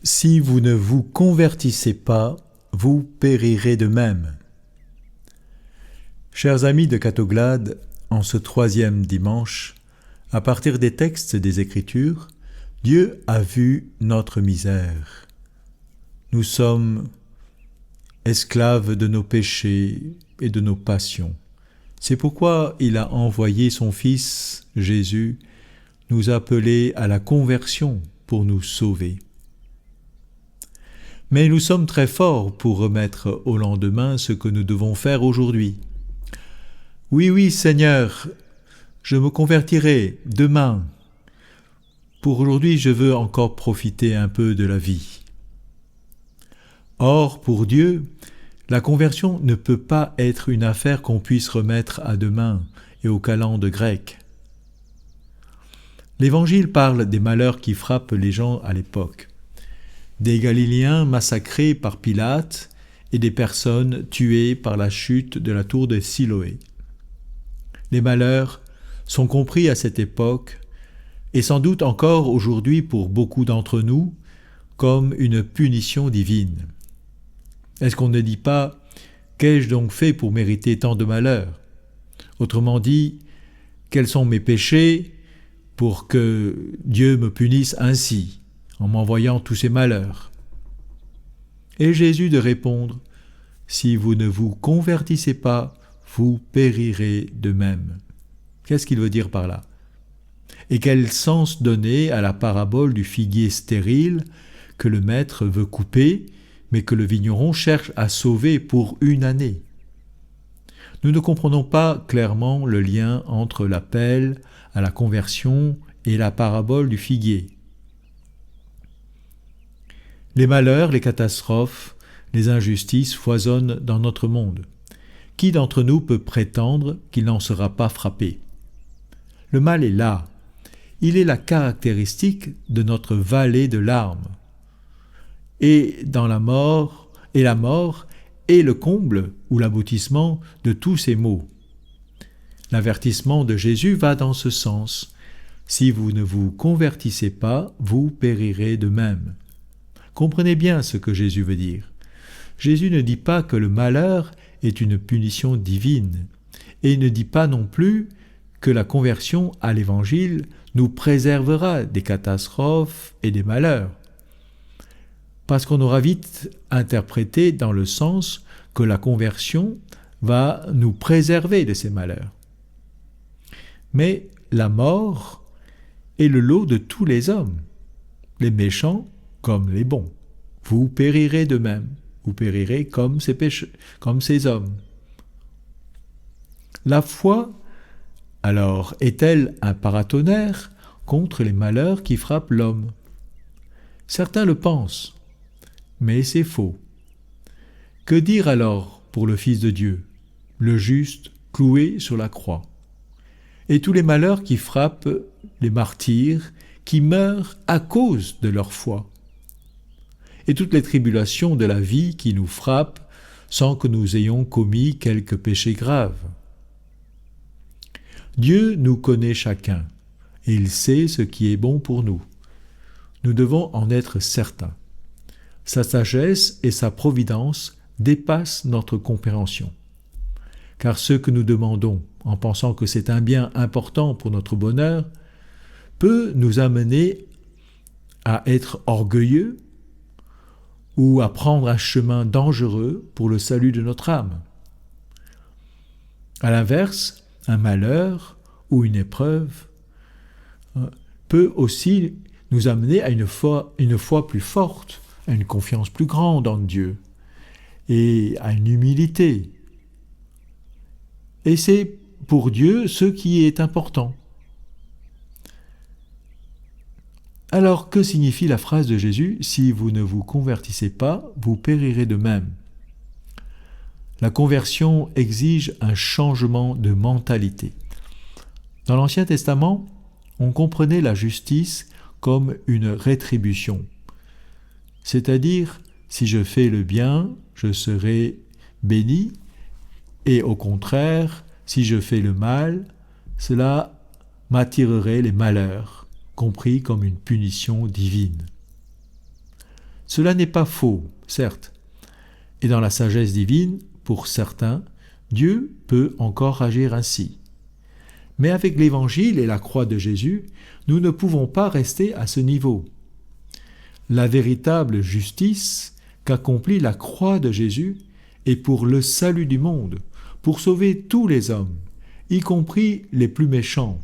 Si vous ne vous convertissez pas, vous périrez de même. Chers amis de Catoglade, en ce 3e dimanche, à partir des textes des Écritures, Dieu a vu notre misère. Nous sommes esclaves de nos péchés et de nos passions. C'est pourquoi il a envoyé son Fils, Jésus, nous appeler à la conversion pour nous sauver. Mais nous sommes très forts pour remettre au lendemain ce que nous devons faire aujourd'hui. Oui, Seigneur, je me convertirai demain. Pour aujourd'hui, je veux encore profiter un peu de la vie. Or, pour Dieu, la conversion ne peut pas être une affaire qu'on puisse remettre à demain et aux calendes grecs. L'Évangile parle des malheurs qui frappent les gens à l'époque. Des Galiléens massacrés par Pilate et des personnes tuées par la chute de la tour de Siloé. Les malheurs sont compris à cette époque et sans doute encore aujourd'hui pour beaucoup d'entre nous comme une punition divine. Est-ce qu'on ne dit pas « Qu'ai-je donc fait pour mériter tant de malheurs ?» Autrement dit, quels sont mes péchés pour que Dieu me punisse ainsi, en m'envoyant tous ces malheurs? Et Jésus de répondre, si vous ne vous convertissez pas, vous périrez de même. Qu'est-ce qu'il veut dire par là? Et quel sens donner à la parabole du figuier stérile que le maître veut couper, mais que le vigneron cherche à sauver pour une année? Nous ne comprenons pas clairement le lien entre l'appel à la conversion et la parabole du figuier. Les malheurs, les catastrophes, les injustices foisonnent dans notre monde. Qui d'entre nous peut prétendre qu'il n'en sera pas frappé? Le mal est là. Il est la caractéristique de notre vallée de larmes. Et la mort est le comble ou l'aboutissement de tous ces maux. L'avertissement de Jésus va dans ce sens. Si vous ne vous convertissez pas, vous périrez de même. Comprenez bien ce que Jésus veut dire. Jésus ne dit pas que le malheur est une punition divine, et il ne dit pas non plus que la conversion à l'Évangile nous préservera des catastrophes et des malheurs. Parce qu'on aura vite interprété dans le sens que la conversion va nous préserver de ces malheurs. Mais la mort est le lot de tous les hommes, les méchants comme les bons. Vous périrez de même, vous périrez comme ces hommes. La foi, alors, est-elle un paratonnerre contre les malheurs qui frappent l'homme? Certains le pensent, mais c'est faux. Que dire alors pour le Fils de Dieu, le juste cloué sur la croix? Et tous les malheurs qui frappent les martyrs qui meurent à cause de leur foi? Et toutes les tribulations de la vie qui nous frappent sans que nous ayons commis quelque péché grave? Dieu nous connaît chacun, et il sait ce qui est bon pour nous. Nous devons en être certains. Sa sagesse et sa providence dépassent notre compréhension. Car ce que nous demandons, en pensant que c'est un bien important pour notre bonheur, peut nous amener à être orgueilleux ou à prendre un chemin dangereux pour le salut de notre âme. À l'inverse, un malheur ou une épreuve peut aussi nous amener à une foi plus forte, à une confiance plus grande en Dieu et à une humilité. Et c'est pour Dieu ce qui est important. Alors, que signifie la phrase de Jésus « Si vous ne vous convertissez pas, vous périrez de même » ? La conversion exige un changement de mentalité. Dans l'Ancien Testament, on comprenait la justice comme une rétribution. C'est-à-dire, si je fais le bien, je serai béni, et au contraire, si je fais le mal, cela m'attirerait les malheurs, compris comme une punition divine. Cela n'est pas faux, certes. Et dans la sagesse divine, pour certains, Dieu peut encore agir ainsi. Mais avec l'Évangile et la croix de Jésus, nous ne pouvons pas rester à ce niveau. La véritable justice qu'accomplit la croix de Jésus est pour le salut du monde, pour sauver tous les hommes, y compris les plus méchants,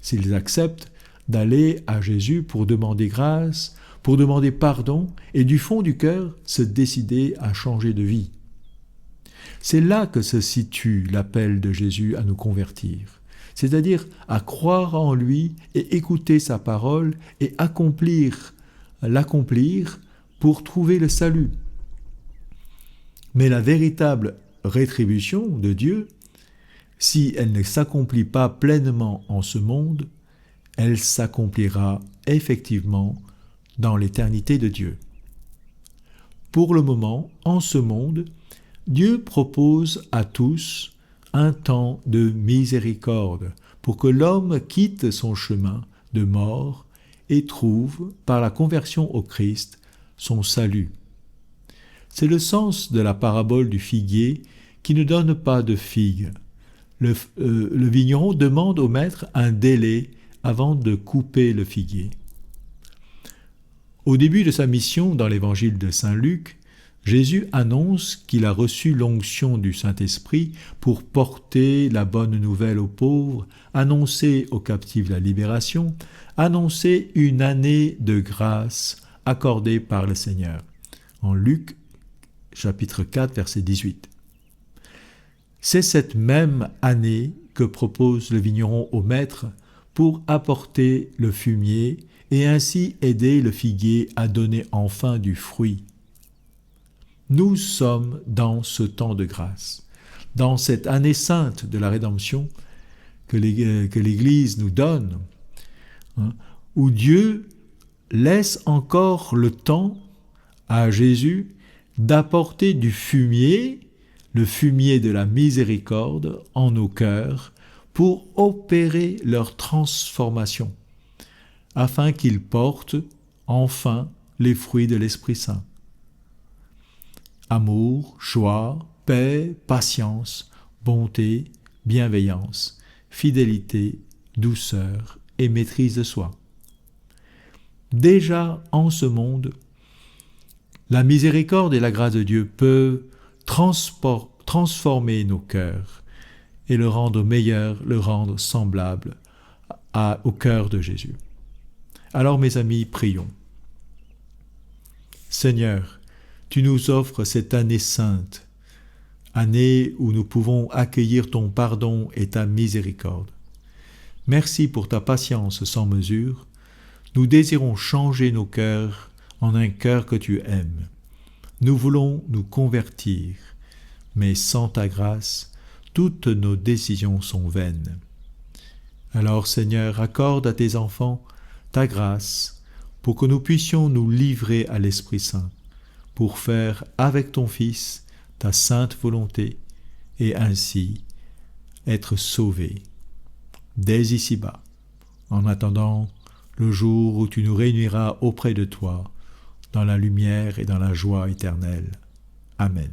s'ils acceptent d'aller à Jésus pour demander grâce, pour demander pardon et du fond du cœur se décider à changer de vie. C'est là que se situe l'appel de Jésus à nous convertir, c'est-à-dire à croire en lui et écouter sa parole et l'accomplir pour trouver le salut. Mais la véritable rétribution de Dieu, si elle ne s'accomplit pas pleinement en ce monde, elle s'accomplira effectivement dans l'éternité de Dieu. Pour le moment, en ce monde, Dieu propose à tous un temps de miséricorde pour que l'homme quitte son chemin de mort et trouve, par la conversion au Christ, son salut. C'est le sens de la parabole du figuier qui ne donne pas de figues. Le vigneron demande au maître un délai avant de couper le figuier. Au début de sa mission dans l'évangile de Saint Luc, Jésus annonce qu'il a reçu l'onction du Saint-Esprit pour porter la bonne nouvelle aux pauvres, annoncer aux captifs la libération, annoncer une année de grâce accordée par le Seigneur. En Luc, chapitre 4, verset 18. C'est cette même année que propose le vigneron au maître pour apporter le fumier et ainsi aider le figuier à donner enfin du fruit. Nous sommes dans ce temps de grâce, dans cette année sainte de la rédemption que l'Église nous donne, où Dieu laisse encore le temps à Jésus d'apporter du fumier, le fumier de la miséricorde, en nos cœurs, pour opérer leur transformation, afin qu'ils portent enfin les fruits de l'Esprit Saint. Amour, joie, paix, patience, bonté, bienveillance, fidélité, douceur et maîtrise de soi. Déjà en ce monde, la miséricorde et la grâce de Dieu peuvent transformer nos cœurs et le rendre meilleur, le rendre semblable au cœur de Jésus. Alors mes amis, prions. Seigneur, tu nous offres cette année sainte, année où nous pouvons accueillir ton pardon et ta miséricorde. Merci pour ta patience sans mesure. Nous désirons changer nos cœurs en un cœur que tu aimes. Nous voulons nous convertir, mais sans ta grâce, toutes nos décisions sont vaines. Alors Seigneur, accorde à tes enfants ta grâce pour que nous puissions nous livrer à l'Esprit Saint, pour faire avec ton Fils ta sainte volonté et ainsi être sauvés dès ici-bas, en attendant le jour où tu nous réuniras auprès de toi dans la lumière et dans la joie éternelle. Amen.